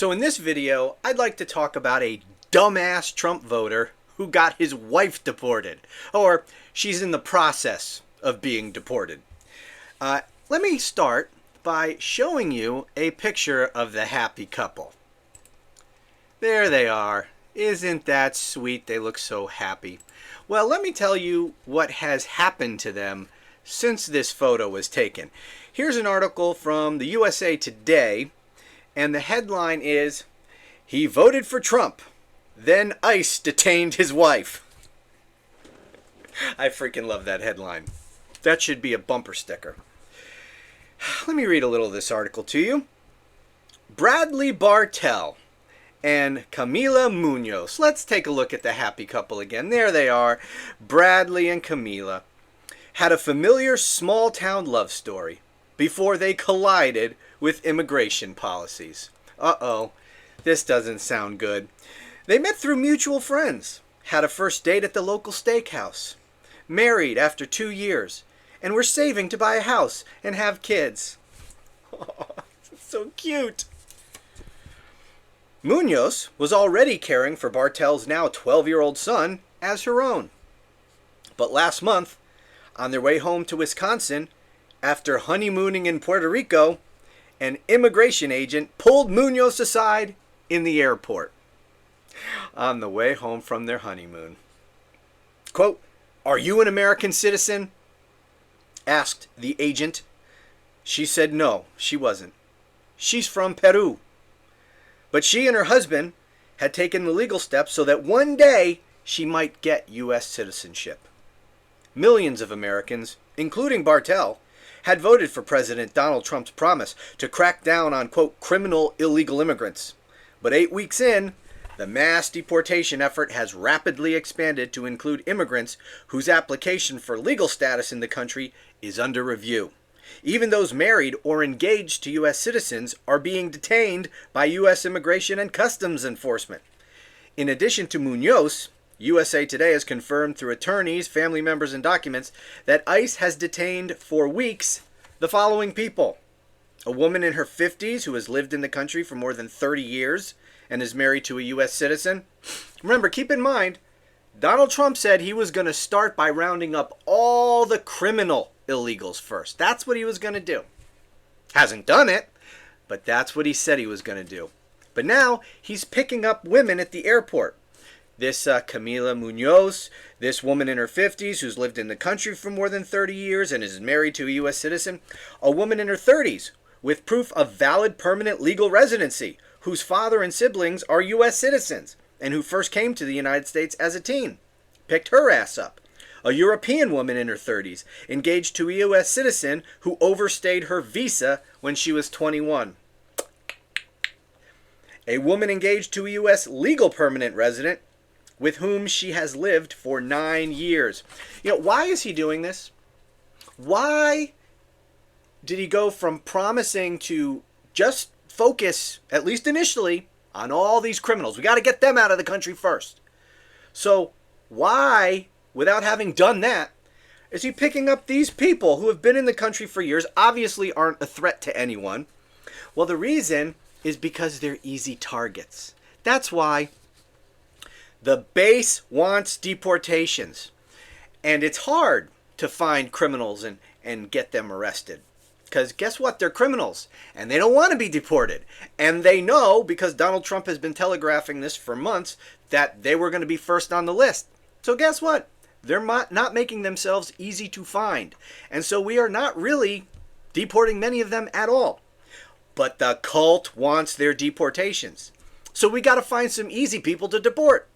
So in this video, I'd like to talk about a dumbass Trump voter who got his wife deported, or she's in the process of being deported. Let me start by showing you a picture of the happy couple. There they are. Isn't that sweet? They look so happy. Well, let me tell you what has happened to them since this photo was taken. Here's an article from the USA Today, and the headline is, "He voted for Trump, then ICE detained his wife." I freaking love that headline. That should be a bumper sticker. Let me read a little of this article to you. Bradley Bartell and Camila Munoz. Let's take a look at the happy couple again. There they are, Bradley and Camila. Had a familiar small-town love story before they collided with immigration policies. Uh-oh, this doesn't sound good. They met through mutual friends, had a first date at the local steakhouse, married after 2 years, and were saving to buy a house and have kids. Oh, so cute. Munoz was already caring for Bartell's now 12-year-old son as her own. But last month, on their way home to Wisconsin, after honeymooning in Puerto Rico, an immigration agent pulled Munoz aside in the airport on the way home from their honeymoon. Quote, "Are you an American citizen?" asked the agent. She said no, she wasn't. She's from Peru. But she and her husband had taken the legal steps so that one day she might get U.S. citizenship. Millions of Americans, including Bartell, had voted for President Donald Trump's promise to crack down on, quote, criminal illegal immigrants. But 8 weeks in, the mass deportation effort has rapidly expanded to include immigrants whose application for legal status in the country is under review. Even those married or engaged to U.S. citizens are being detained by U.S. Immigration and Customs Enforcement. In addition to Munoz, USA Today has confirmed through attorneys, family members, and documents that ICE has detained for weeks the following people. A woman in her 50s who has lived in the country for more than 30 years and is married to a U.S. citizen. Remember, keep in mind, Donald Trump said he was going to start by rounding up all the criminal illegals first. That's what he was going to do. Hasn't done it, but that's what he said he was going to do. But now he's picking up women at the airport. This Camila Munoz, this woman in her 50s who's lived in the country for more than 30 years and is married to a U.S. citizen. A woman in her 30s with proof of valid permanent legal residency whose father and siblings are U.S. citizens and who first came to the United States as a teen. Picked her ass up. A European woman in her 30s, engaged to a U.S. citizen who overstayed her visa when she was 21. A woman engaged to a U.S. legal permanent resident with whom she has lived for 9 years. You know, why is he doing this? Why did he go from promising to just focus, at least initially, on all these criminals? We got to get them out of the country first. So why, without having done that, is he picking up these people who have been in the country for years, obviously aren't a threat to anyone? Well, the reason is because they're easy targets. That's why. The base wants deportations. And it's hard to find criminals and get them arrested. Because guess what? They're criminals. And they don't want to be deported. And they know, because Donald Trump has been telegraphing this for months, that they were going to be first on the list. So guess what? They're not making themselves easy to find. And so we are not really deporting many of them at all. But the cult wants their deportations. So we got to find some easy people to deport.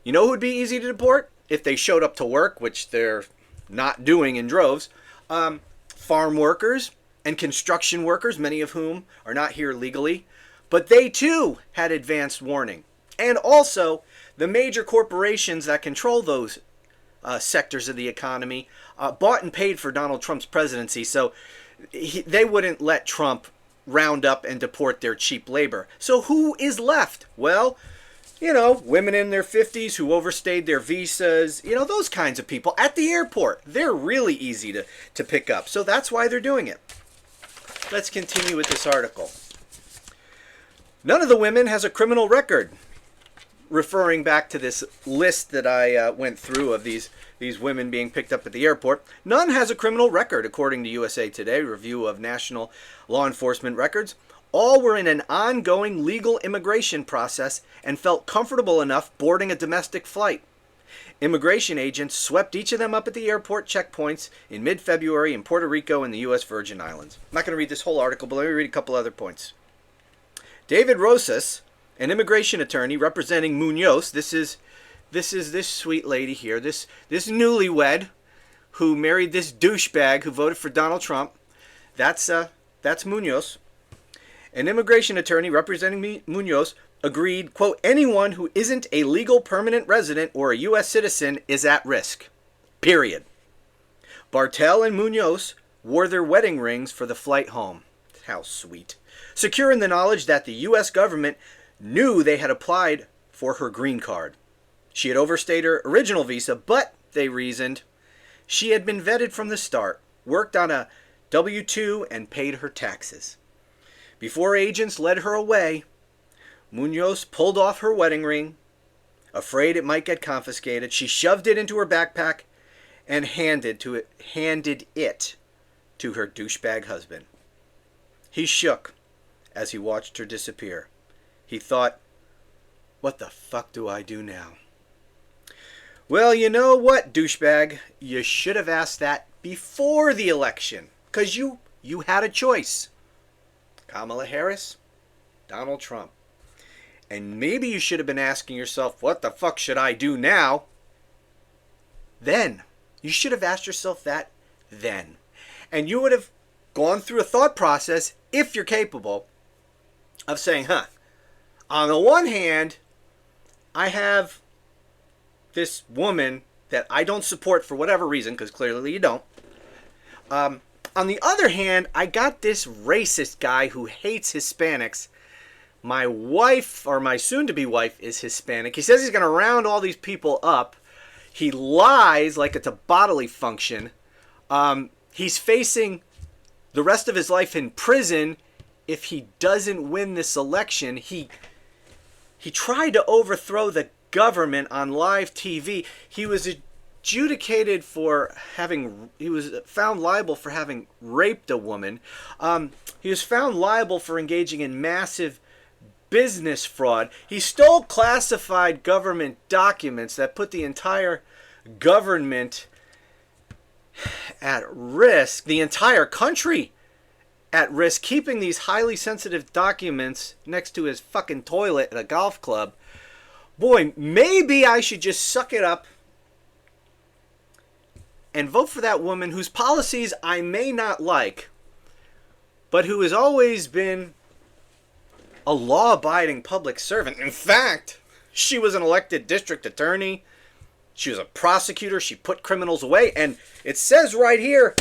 You know who would be easy to deport? If they showed up to work, which they're not doing in droves. Farm workers and construction workers, many of whom are not here legally. But they too had advanced warning. And also, the major corporations that control those sectors of the economy bought and paid for Donald Trump's presidency. So they wouldn't let Trump round up and deport their cheap labor. So who is left? Well, you know, women in their 50s who overstayed their visas, you know, those kinds of people at the airport. They're really easy to pick up. So that's why they're doing it. Let's continue with this article. None of the women has a criminal record. Referring back to this list that I went through of these women being picked up at the airport, none has a criminal record, according to USA Today, review of national law enforcement records. All were in an ongoing legal immigration process and felt comfortable enough boarding a domestic flight. Immigration agents swept each of them up at the airport checkpoints in mid-February in Puerto Rico and the U.S. Virgin Islands. I'm not going to read this whole article, but let me read a couple other points. David Rosas, an immigration attorney representing Munoz, this is this sweet lady here, this newlywed who married this douchebag who voted for Donald Trump. That's Munoz. An immigration attorney representing Munoz agreed, quote, anyone who isn't a legal permanent resident or a U.S. citizen is at risk. Period. Bartell and Munoz wore their wedding rings for the flight home. How sweet. Secure in the knowledge that the U.S. government knew they had applied for her green card. She had overstayed her original visa, but, they reasoned, she had been vetted from the start, worked on a W-2, and paid her taxes. Before agents led her away, Munoz pulled off her wedding ring. Afraid it might get confiscated, she shoved it into her backpack and handed it to her douchebag husband. He shook as he watched her disappear. He thought, what the fuck do I do now? Well, you know what, douchebag? You should have asked that before the election, because you had a choice. Kamala Harris, Donald Trump. And maybe you should have been asking yourself, what the fuck should I do now? Then. You should have asked yourself that then. And you would have gone through a thought process, if you're capable, of saying, on the one hand, I have this woman that I don't support for whatever reason, because clearly you don't. On the other hand, I got this racist guy who hates Hispanics. My wife, or my soon-to-be wife, is Hispanic. He says he's going to round all these people up. He lies like it's a bodily function. He's facing the rest of his life in prison if he doesn't win this election. He tried to overthrow the government on live TV. He was adjudicated for he was found liable for having raped a woman. He was found liable for engaging in massive business fraud. He stole classified government documents that put the entire government at risk, the entire country at risk, keeping these highly sensitive documents next to his fucking toilet at a golf club. Boy, maybe I should just suck it up and vote for that woman whose policies I may not like, but who has always been a law-abiding public servant. In fact, she was an elected district attorney. She was a prosecutor. She put criminals away. And it says right here,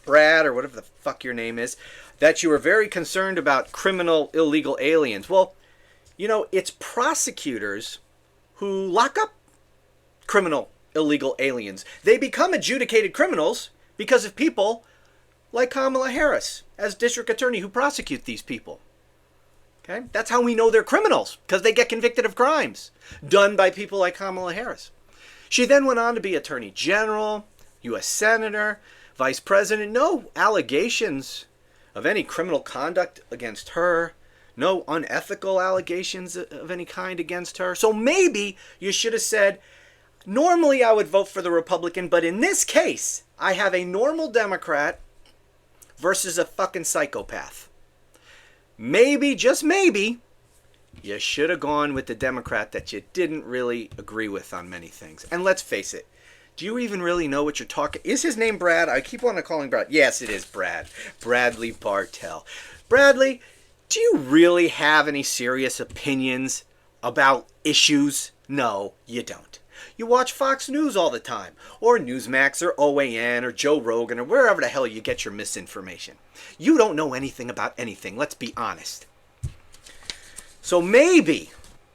Brad, or whatever the fuck your name is, that you were very concerned about criminal illegal aliens. Well, you know, it's prosecutors who lock up criminal illegal aliens. They become adjudicated criminals because of people like Kamala Harris as district attorney who prosecute these people. Okay? That's how we know they're criminals, because they get convicted of crimes done by people like Kamala Harris. She then went on to be attorney general, U.S. senator, vice president. No allegations of any criminal conduct against her. No unethical allegations of any kind against her. So maybe you should have said, normally I would vote for the Republican, but in this case, I have a normal Democrat versus a fucking psychopath. Maybe, just maybe, you should have gone with the Democrat that you didn't really agree with on many things. And let's face it, do you even really know what you're talking? Is his name Brad? I keep wanting to call him Brad. Yes, it is Brad. Bradley Bartell. Bradley, do you really have any serious opinions about issues? No, you don't. You watch Fox News all the time, or Newsmax, or OAN, or Joe Rogan, or wherever the hell you get your misinformation. You don't know anything about anything, let's be honest. So maybe,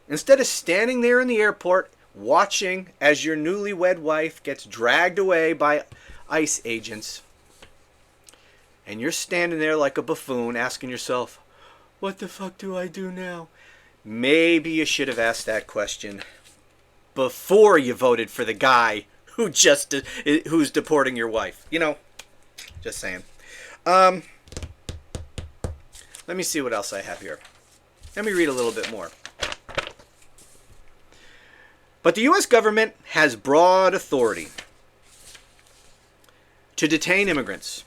instead of standing there in the airport, watching as your newlywed wife gets dragged away by ICE agents, and you're standing there like a buffoon asking yourself, What the fuck do I do now? Maybe you should have asked that question before you voted for the guy who's deporting your wife. You know, just saying. Let me see what else I have here. Let me read a little bit more. But the U.S. government has broad authority to detain immigrants,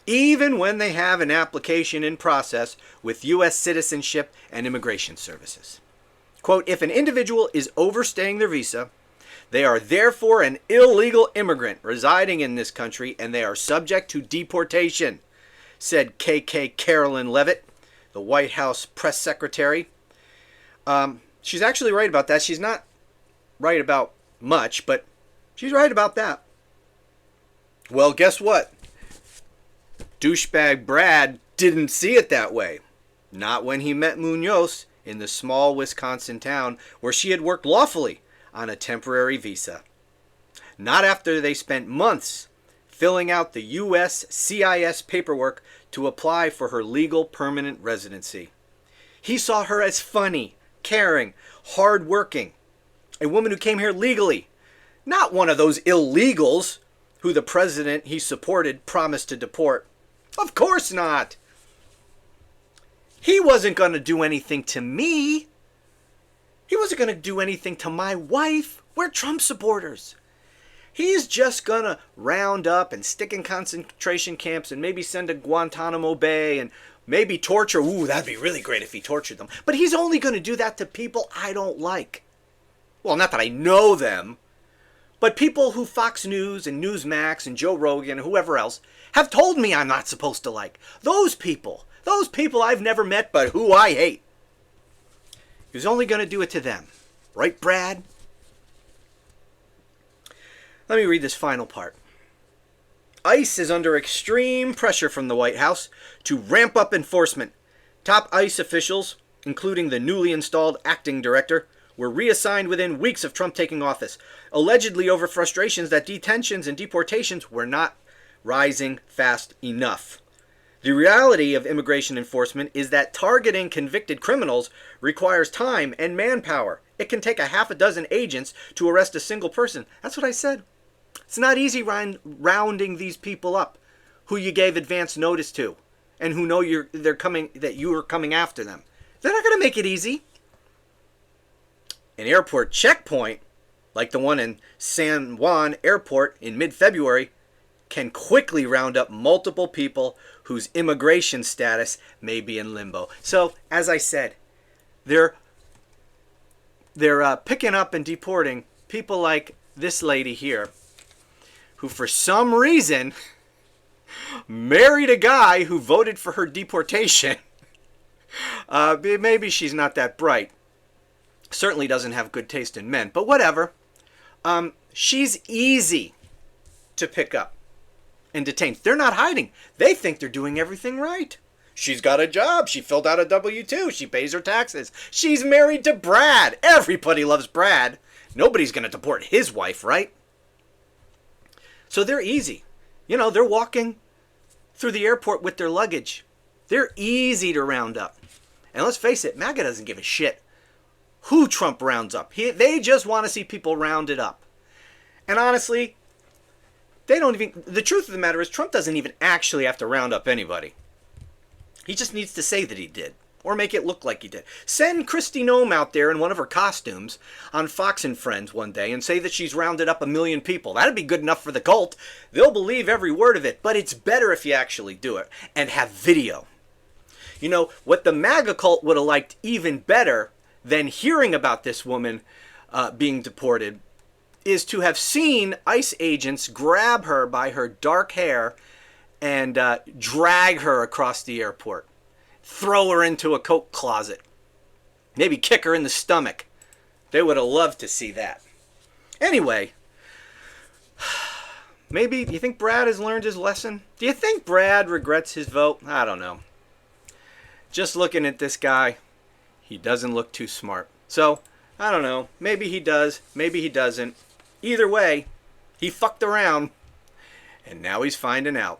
even when they have an application in process with U.S. Citizenship and Immigration Services. Quote, if an individual is overstaying their visa, they are therefore an illegal immigrant residing in this country and they are subject to deportation, said KK Carolyn Leavitt, the White House press secretary. She's actually right about that. She's not right about much, but she's right about that. Well, guess what? Douchebag Brad didn't see it that way. Not when he met Munoz in the small Wisconsin town where she had worked lawfully on a temporary visa. Not after they spent months filling out the U.S. CIS paperwork to apply for her legal permanent residency. He saw her as funny, caring, hardworking, a woman who came here legally, not one of those illegals who the president he supported promised to deport. Of course not. He wasn't going to do anything to me. He wasn't going to do anything to my wife. We're Trump supporters. He's just going to round up and stick in concentration camps and maybe send to Guantanamo Bay and maybe torture. Ooh, that'd be really great if he tortured them. But he's only going to do that to people I don't like. Well, not that I know them, but people who Fox News and Newsmax and Joe Rogan and whoever else have told me I'm not supposed to like. Those people I've never met but who I hate. He was only going to do it to them. Right, Brad? Let me read this final part. ICE is under extreme pressure from the White House to ramp up enforcement. Top ICE officials, including the newly installed acting director, were reassigned within weeks of Trump taking office, allegedly over frustrations that detentions and deportations were not rising fast enough. The reality of immigration enforcement is that targeting convicted criminals requires time and manpower. It can take a half a dozen agents to arrest a single person. That's what I said. It's not easy rounding these people up who you gave advance notice to and who know you are coming after them. They're not going to make it easy. An airport checkpoint, like the one in San Juan Airport in mid-February, can quickly round up multiple people whose immigration status may be in limbo. So, as I said, they're picking up and deporting people like this lady here, who for some reason married a guy who voted for her deportation. Maybe she's not that bright. Certainly doesn't have good taste in men, but whatever. She's easy to pick up and detain. They're not hiding. They think they're doing everything right. She's got a job. She filled out a W-2. She pays her taxes. She's married to Brad. Everybody loves Brad. Nobody's going to deport his wife, right? So they're easy. You know, they're walking through the airport with their luggage. They're easy to round up. And let's face it, MAGA doesn't give a shit who Trump rounds up. They just want to see people rounded up. And honestly, the truth of the matter is Trump doesn't even actually have to round up anybody. He just needs to say that he did, or make it look like he did. Send Kristi Noem out there in one of her costumes on Fox and Friends one day and say that she's rounded up 1 million people. That'd be good enough for the cult. They'll believe every word of it, but it's better if you actually do it and have video. You know, what the MAGA cult would have liked even better than hearing about this woman being deported is to have seen ICE agents grab her by her dark hair and drag her across the airport. Throw her into a coat closet. Maybe kick her in the stomach. They would have loved to see that. Anyway, maybe, do you think Brad has learned his lesson? Do you think Brad regrets his vote? I don't know. Just looking at this guy, he doesn't look too smart. So, I don't know. Maybe he does. Maybe he doesn't. Either way, he fucked around. And now he's finding out.